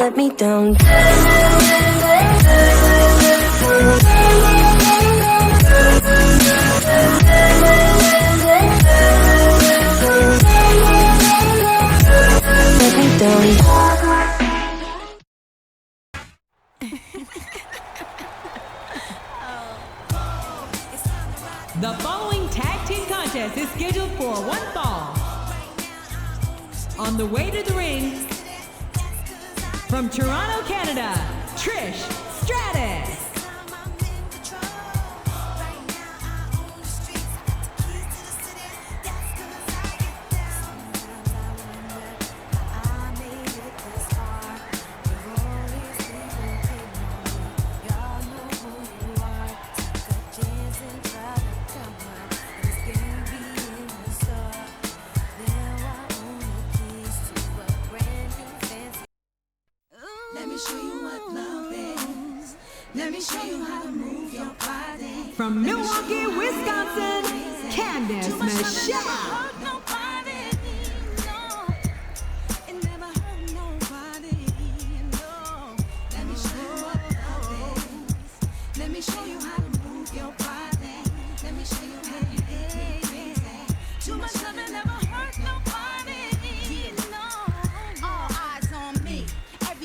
let me down. Let me down. The following tag team contest is scheduled for one fall. On the way to the ring, from Toronto, Canada, Trish Stratus. From Milwaukee, Wisconsin, Candice Michelle.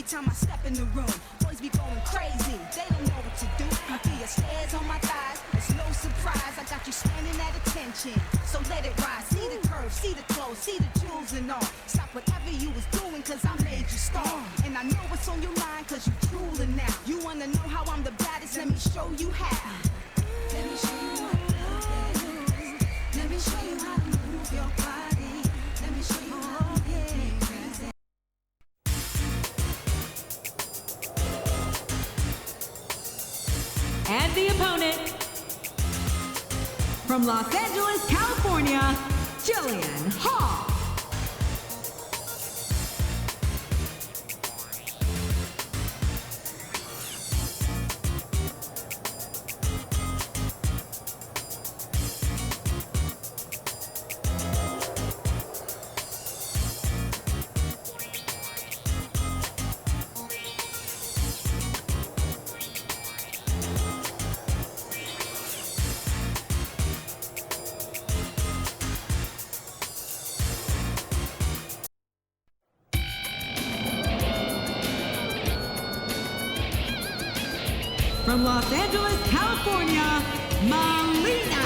Time I step in the room, boys be going crazy. They don't know what to do. I feel your stares on my thighs. It's no surprise. I got you standing at attention. So let it rise. See the curves, see the clothes, see the jewels and all. Stop whatever you was doing, cause I made you star. And I know what's on your mind, cause you drooling now. You wanna know how I'm the baddest? Let me show you how. Let me show you what love is. Let me show you how to move your body. Let me show you how to get me crazy. And the opponent, from Los Angeles, California, Jillian Hall. From Los Angeles, California, MELINA.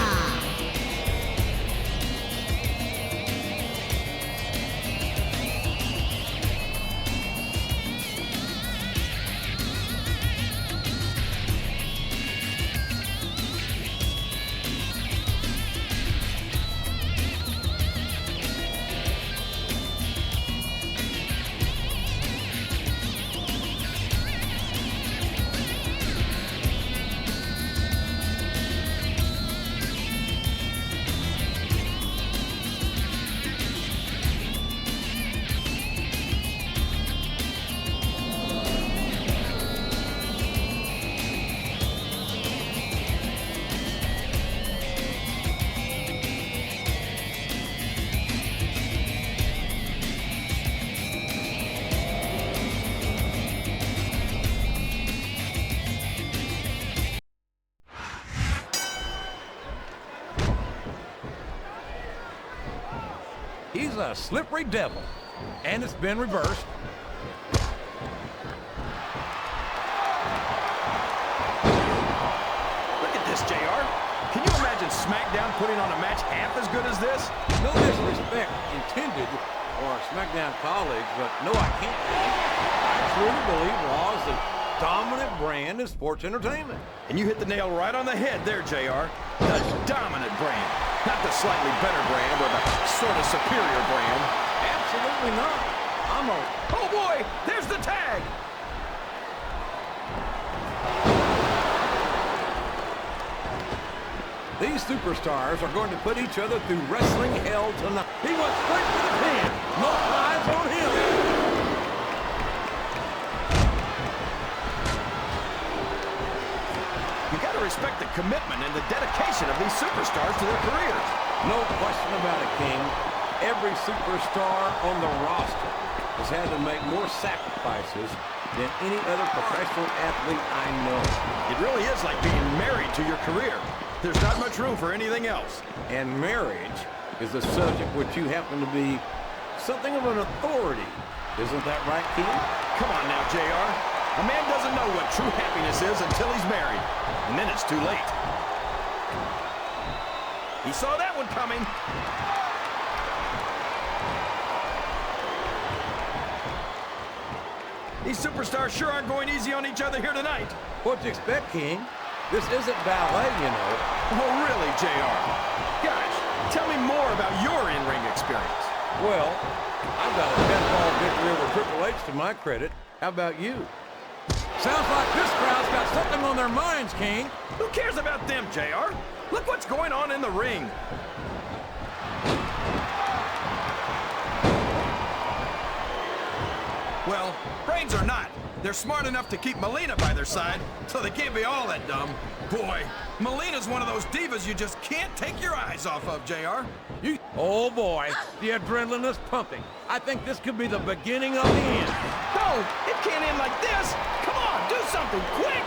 He's a slippery devil, and it's been reversed. Look at this, JR. Can you imagine SmackDown putting on a match half as good as this? No disrespect intended for our SmackDown colleagues, but no, I can't. I truly believe Raw is the dominant brand in sports entertainment. And you hit the nail right on the head there, JR. The dominant brand. Not the slightly better brand or the sort of superior brand. Absolutely not. I'm a... Oh, boy! There's the tag! These superstars are going to put each other through wrestling hell tonight. He went straight for the pin. No eyes on him. You got to respect the commitment and the dedication of these superstars to their careers. No question about it, King. Every superstar on the roster has had to make more sacrifices than any other professional athlete I know. It really is like being married to your career. There's not much room for anything else. And marriage is a subject which you happen to be something of an authority. Isn't that right, King? Come on now, JR. A man doesn't know what true happiness is until he's married. And then it's too late. He saw that one coming. These superstars sure aren't going easy on each other here tonight. What'd you expect, King? This isn't ballet, you know. Oh, really, JR? Gosh, tell me more about your in-ring experience. Well, I've got a 10-ball victory over Triple H to my credit. How about you? Sounds like this crowd's got something on their minds, King. Who cares about them, JR? Look what's going on in the ring. Well, brains or not, they're smart enough to keep Melina by their side, so they can't be all that dumb. Boy, Melina's one of those divas you just can't take your eyes off of, JR. Oh boy, the adrenaline is pumping. I think this could be the beginning of the end. No, it can't end like this. Come on, do something quick.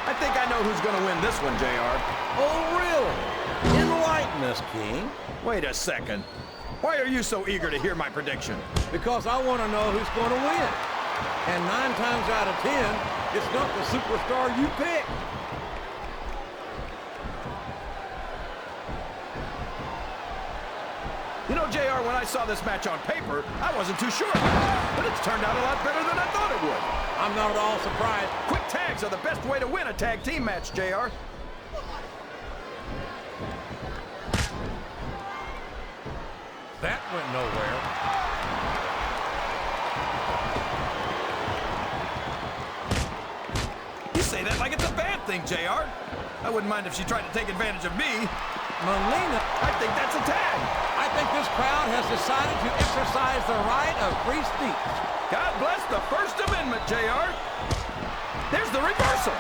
I think I know who's gonna win this one, JR. Oh really? Enlighten us, King. Wait a second. Why are you so eager to hear my prediction? Because I want to know who's going to win. And 9 times out of 10, it's not the superstar you pick. You know, JR, when I saw this match on paper, I wasn't too sure. But it's turned out a lot better than I thought it would. I'm not at all surprised. Quick tags are the best way to win a tag team match, JR. That went nowhere. You say that like it's a bad thing, JR. I wouldn't mind if she tried to take advantage of me. Melina, I think that's a tag. I think this crowd has decided to exercise the right of free speech. God bless the First Amendment, JR. There's the reversal.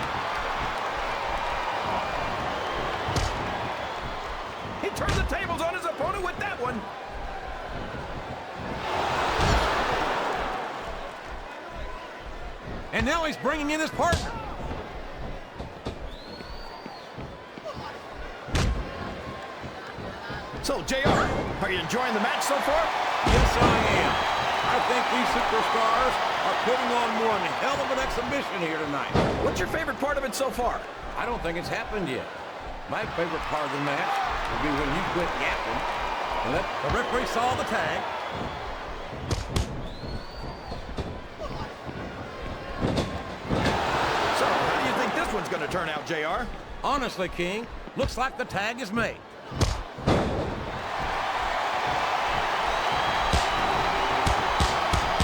He turned the tables on his opponent with that one. And now he's bringing in his partner. So, JR, are you enjoying the match so far? Yes, I am. I think these superstars are putting on one hell of an exhibition here tonight. What's your favorite part of it so far? I don't think it's happened yet. My favorite part of the match will be when you quit yapping and let the referee saw the tag. So, how do you think this one's going to turn out, JR? Honestly, King, looks like the tag is made.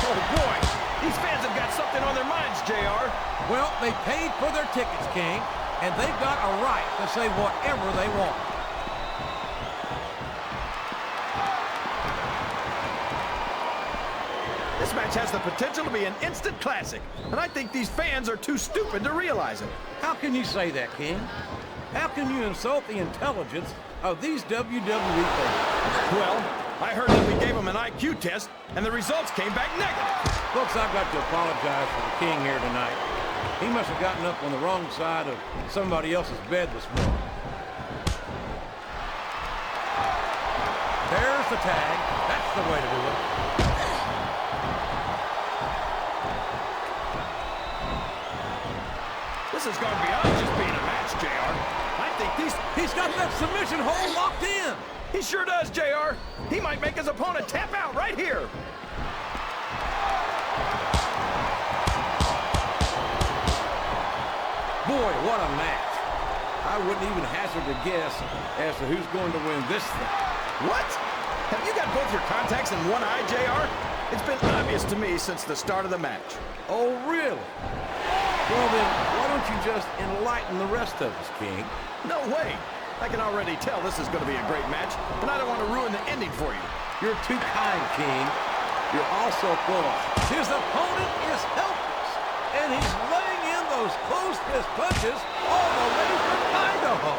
Oh, boy. These fans have got something on their minds, JR. Well, they paid for their tickets, King, and they've got a right to say whatever they want. This match has the potential to be an instant classic, and I think these fans are too stupid to realize it. How can you say that, King? How can you insult the intelligence of these WWE fans? Well, I heard that we gave them an IQ test, and the results came back negative. Folks, I've got to apologize for the King here tonight. He must have gotten up on the wrong side of somebody else's bed this morning. There's the tag. That's the way to do it. This has gone beyond just being a match, JR. I think He's got that submission hold locked in. he sure does, JR. He might make his opponent tap out right here. Boy, what a match. I wouldn't even hazard a guess as to who's going to win this thing. What? Have you got both your contacts in one eye, JR? It's been obvious to me since the start of the match. Oh, really? Well, then, why don't you just enlighten the rest of us, King? No way. I can already tell this is going to be a great match, and I don't want to ruin the ending for you. You're too kind, King. You're also full of... His opponent is helpless, and he's laying in those close-fist punches all the way from Idaho.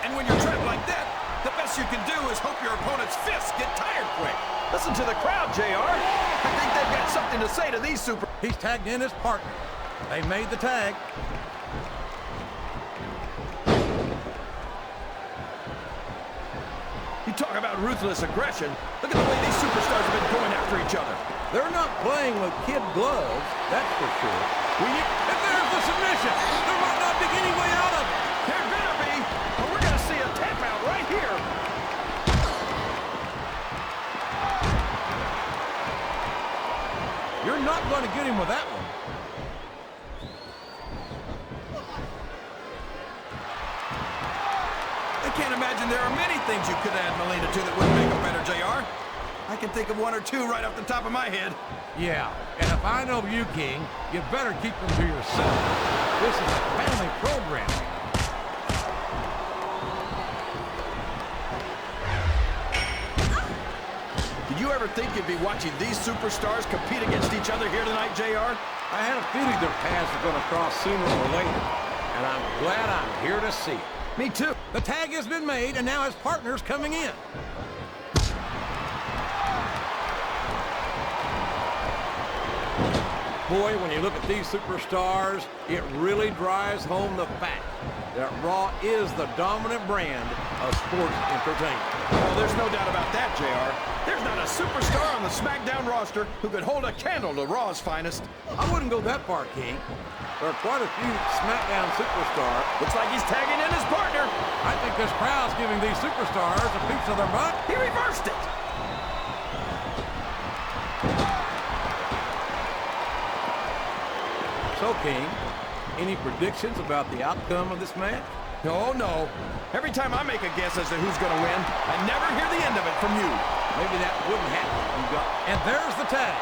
And when you're trapped like that, the best you can do is hope your opponent's fists get tired quick. Listen to the crowd, JR. I think they've got something to say to these super... He's tagged in his partner. They made the tag. You talk about ruthless aggression. Look at the way these superstars have been going after each other. They're not playing with kid gloves, that's for sure. And there's the submission. There might not be any way out of it. There better be, or we're going to see a tap out right here. You're not going to get him with that one. I can't imagine there are many things you could add Melina to that would make them better, JR. I can think of one or two right off the top of my head. Yeah, and if I know you, King, you better keep them to yourself. This is a family program. Did you ever think you'd be watching these superstars compete against each other here tonight, JR? I had a feeling their paths were going to cross sooner or later, and I'm glad I'm here to see it. Me too. The tag has been made, and now his partner's coming in. Boy, when you look at these superstars, it really drives home the fact that Raw is the dominant brand of sports entertainment. Well, there's no doubt about that, JR. There's not a superstar on the SmackDown roster who could hold a candle to Raw's finest. I wouldn't go that far, King. There are quite a few SmackDown superstars. Looks like he's tagging in his partner. I think this crowd's giving these superstars a piece of their butt. He reversed it. So, King, any predictions about the outcome of this match? Oh, no. Every time I make a guess as to who's going to win, I never hear the end of it from you. Maybe that wouldn't happen. And there's the tag.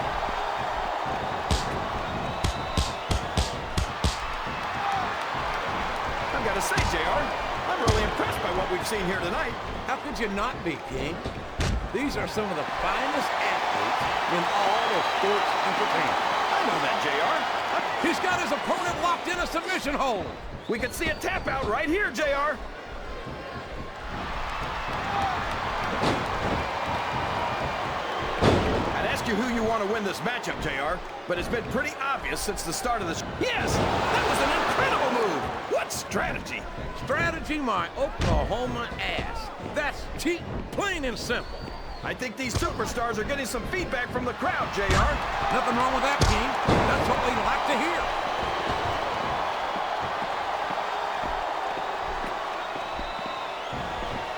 I've got to say, JR, I'm really impressed by what we've seen here tonight. How could you not be, King? These are some of the finest athletes in all of sports entertainment. I know that, JR. He's got his opponent locked in a submission hold. We could see a tap out right here, JR. I'd ask you who you want to win this matchup, JR, but it's been pretty obvious since the start of this. Yes, that was an incredible move. What strategy? Strategy, my Oklahoma ass. That's cheating, plain and simple. I think these superstars are getting some feedback from the crowd, JR. Nothing wrong with that, King. That's what we like to hear.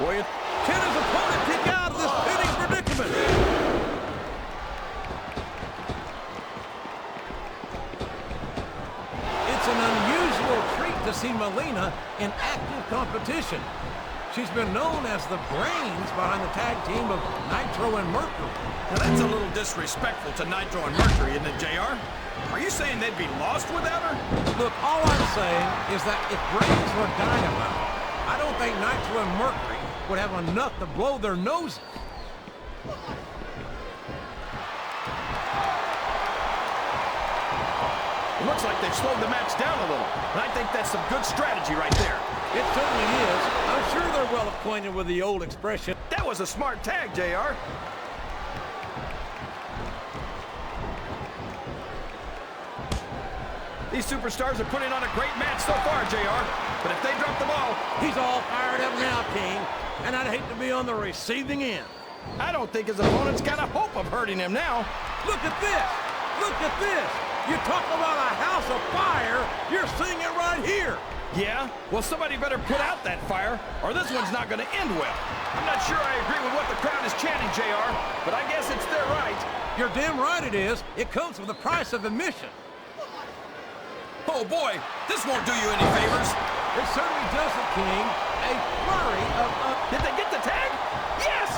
Boy, can his opponent kick out of this pinning predicament? It's an unusual treat to see Melina in active competition. She's been known as the brains behind the tag team of Nitro and Mercury. Now that's a little disrespectful to Nitro and Mercury, isn't it, JR? Are you saying they'd be lost without her? Look, all I'm saying is that if brains were dynamite, I don't think Nitro and Mercury would have enough to blow their noses. It looks like they've slowed the match down a little, and I think that's some good strategy right there. It certainly is. I'm sure they're well acquainted with the old expression. That was a smart tag, JR. These superstars are putting on a great match so far, JR. But if they drop the ball... He's all fired up now, King. And I'd hate to be on the receiving end. I don't think his opponent's got a hope of hurting him now. Look at this. Look at this. You talk about a house of fire, you're seeing it right here. Yeah? Well, somebody better put out that fire, or this one's not going to end well. I'm not sure I agree with what the crowd is chanting, JR, but I guess it's their right. You're damn right it is. It comes with the price of admission. Oh, boy, this won't do you any favors. It certainly doesn't, King. A flurry of... Did they get the tag? Yes!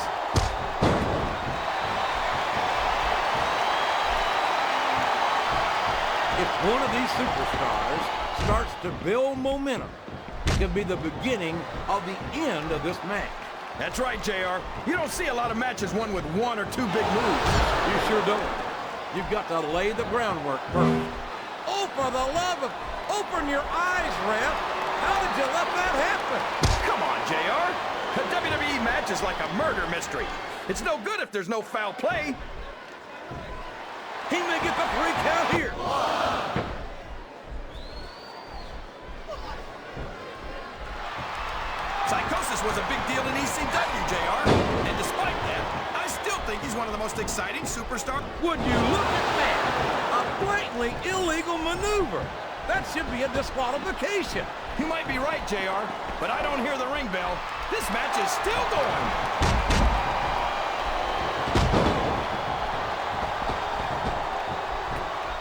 If one of these superstars starts to build momentum, it could be the beginning of the end of this match. That's right, JR. You don't see a lot of matches won with one or two big moves. You sure don't. You've got to lay the groundwork first. Oh, for the love of... Open your eyes, Ref. How did you let that happen? Come on, JR. A WWE match is like a murder mystery. It's no good if there's no foul play. He may get the 3 count here. Psychosis was a big deal in ECW, JR. And despite that, I still think he's one of the most exciting superstars. Would you look at that? A blatantly illegal maneuver. That should be a disqualification. You might be right, JR, but I don't hear the ring bell. This match is still going.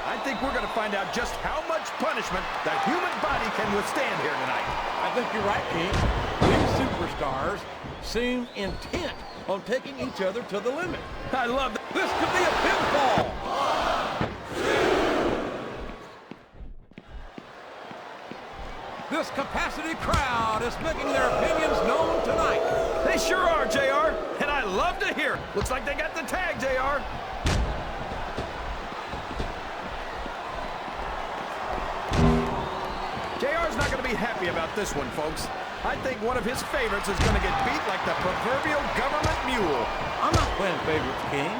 I think we're going to find out just how much punishment the human body can withstand here tonight. I think you're right, King. These superstars seem intent on taking each other to the limit. I love that. This could be a pinfall. This capacity crowd is making their opinions known tonight. They sure are, JR, and I love to hear it. Looks like they got the tag, JR. JR's not going to be happy about this one, folks. I think one of his favorites is going to get beat like the proverbial government mule. I'm not playing favorites, King.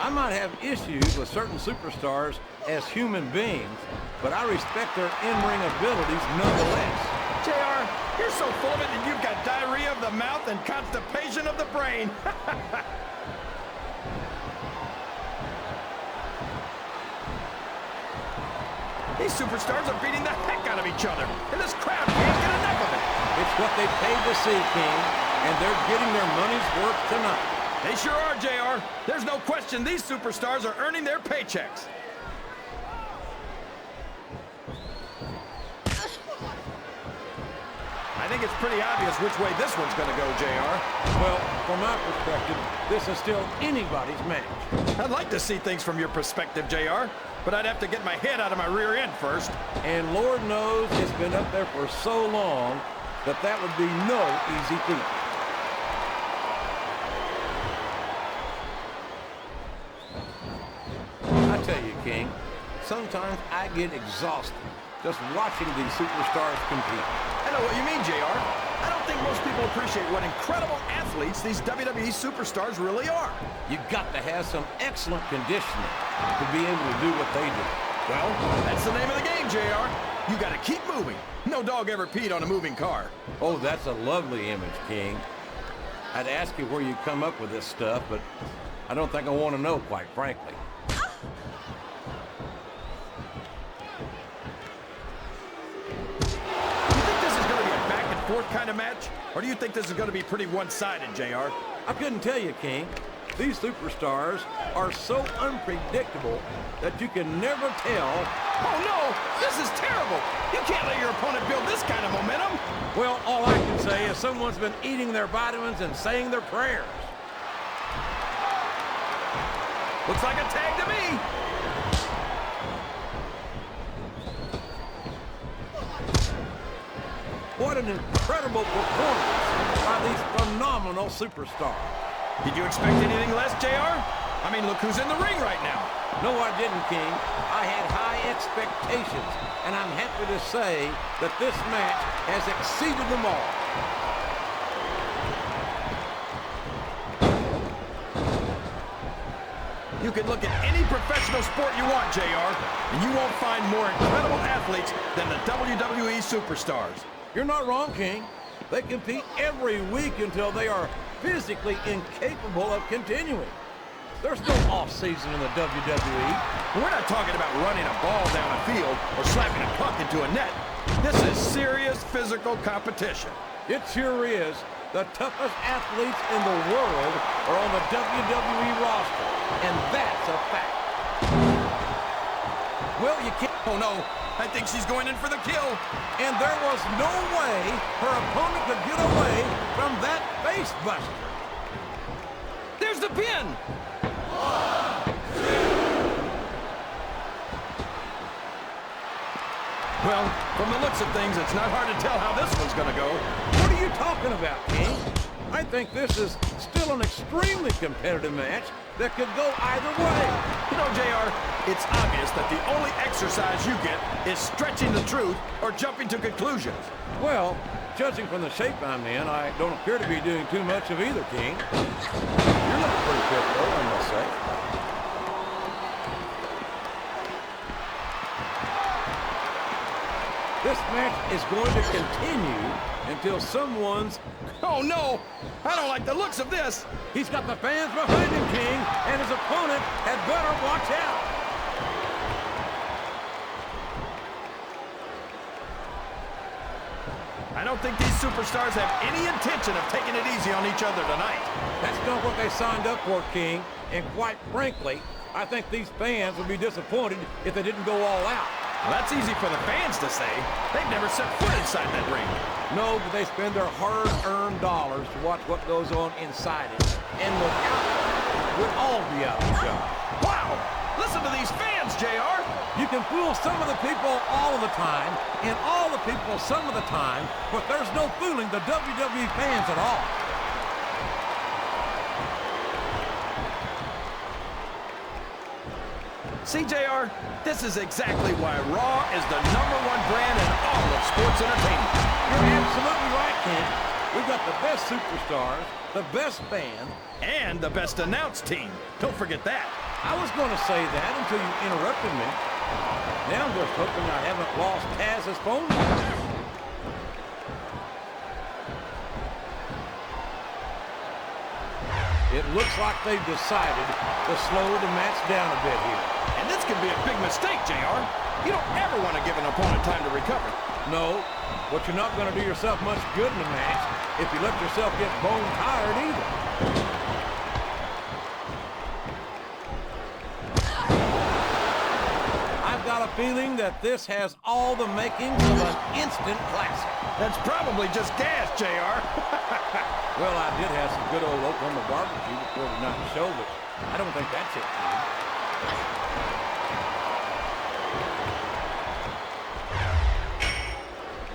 I might have issues with certain superstars as human beings, but I respect their in-ring abilities nonetheless. JR, you're so full of it that you've got diarrhea of the mouth and constipation of the brain. These superstars are beating the heck out of each other, and this crowd can't get enough of it. It's what they paid to see, King, and they're getting their money's worth tonight. They sure are, JR. There's no question these superstars are earning their paychecks. I think it's pretty obvious which way this one's going to go, JR. Well, from my perspective, this is still anybody's match. I'd like to see things from your perspective, JR, but I'd have to get my head out of my rear end first. And Lord knows it's been up there for so long that that would be no easy feat. I tell you, King, sometimes I get exhausted just watching these superstars compete. I know what you mean, JR. I don't think most people appreciate what incredible athletes these WWE superstars really are. You got to have some excellent conditioning to be able to do what they do. Well, that's the name of the game, JR. You got to keep moving. No dog ever peed on a moving car. Oh, that's a lovely image, King. I'd ask you where you come up with this stuff, but I don't think I want to know, quite frankly. Fourth kind of match? Or do you think this is going to be pretty one-sided, JR? I couldn't tell you, King. These superstars are so unpredictable that you can never tell. Oh, no! This is terrible! You can't let your opponent build this kind of momentum! Well, all I can say is someone's been eating their vitamins and saying their prayers. Looks like a tag to me! What an incredible performance by these phenomenal superstars. Did you expect anything less, JR? I mean, look who's in the ring right now. No, I didn't, King. I had high expectations, and I'm happy to say that this match has exceeded them all. You can look at any professional sport you want, JR, and you won't find more incredible athletes than the WWE superstars. You're not wrong, King. They compete every week until they are physically incapable of continuing. There's no off-season in the WWE. We're not talking about running a ball down a field or slapping a puck into a net. This is serious physical competition. It sure is. The toughest athletes in the world are on the WWE roster, and that's a fact. Well, you can't... Oh, no. I think she's going in for the kill. And there was no way her opponent could get away from that face buster. There's the pin. Well, from the looks of things, it's not hard to tell how this one's going to go. What are you talking about, King? I think this is still an extremely competitive match that could go either way. You know, JR, it's obvious that the only exercise you get is stretching the truth or jumping to conclusions. Well, Judging from the shape I'm in, I don't appear to be doing too much of either, King. You're looking pretty fit, though, I must say. This match is going to continue until someone's... Oh, no! I don't like the looks of this! He's got the fans behind him, King, and his opponent had better watch out. I don't think these superstars have any intention of taking it easy on each other tonight. That's not what they signed up for, King, and quite frankly, I think these fans would be disappointed if they didn't go all out. Well, that's easy for the fans to say. They've never set foot inside that ring. No, but they spend their hard-earned dollars to watch what goes on inside it. And without it, we'd all be out of the job. Wow! Listen to these fans, JR! You can fool some of the people all of the time, and all the people some of the time, but there's no fooling the WWE fans at all. See, JR, this is exactly why Raw is the #1 brand in all of sports entertainment. You're absolutely right, Ken. We've got the best superstars, the best band, and the best announced team. Don't forget that. I was going to say that until you interrupted me. Now I'm just hoping I haven't lost Taz's phone number. It looks like they've decided to slow the match down a bit here. And this could be a big mistake, JR. You don't ever want to give an opponent time to recover. No, but you're not going to do yourself much good in a match if you let yourself get bone tired either. I've got a feeling that this has all the makings of an instant classic. That's probably just gas, JR. Well, I did have some good old Oklahoma barbecue before tonight's show, but I don't think that's it, Steve.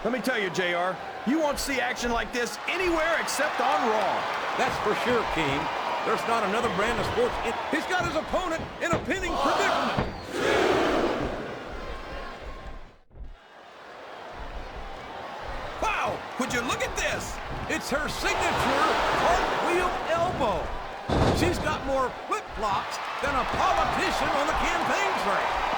Let me tell you, JR, you won't see action like this anywhere except on Raw. That's for sure, King. There's not another brand of sports. He's got his opponent in a pinning predicament. Wow, would you look at this? It's her signature cartwheel elbow. She's got more flip-flops than a politician on the campaign trail.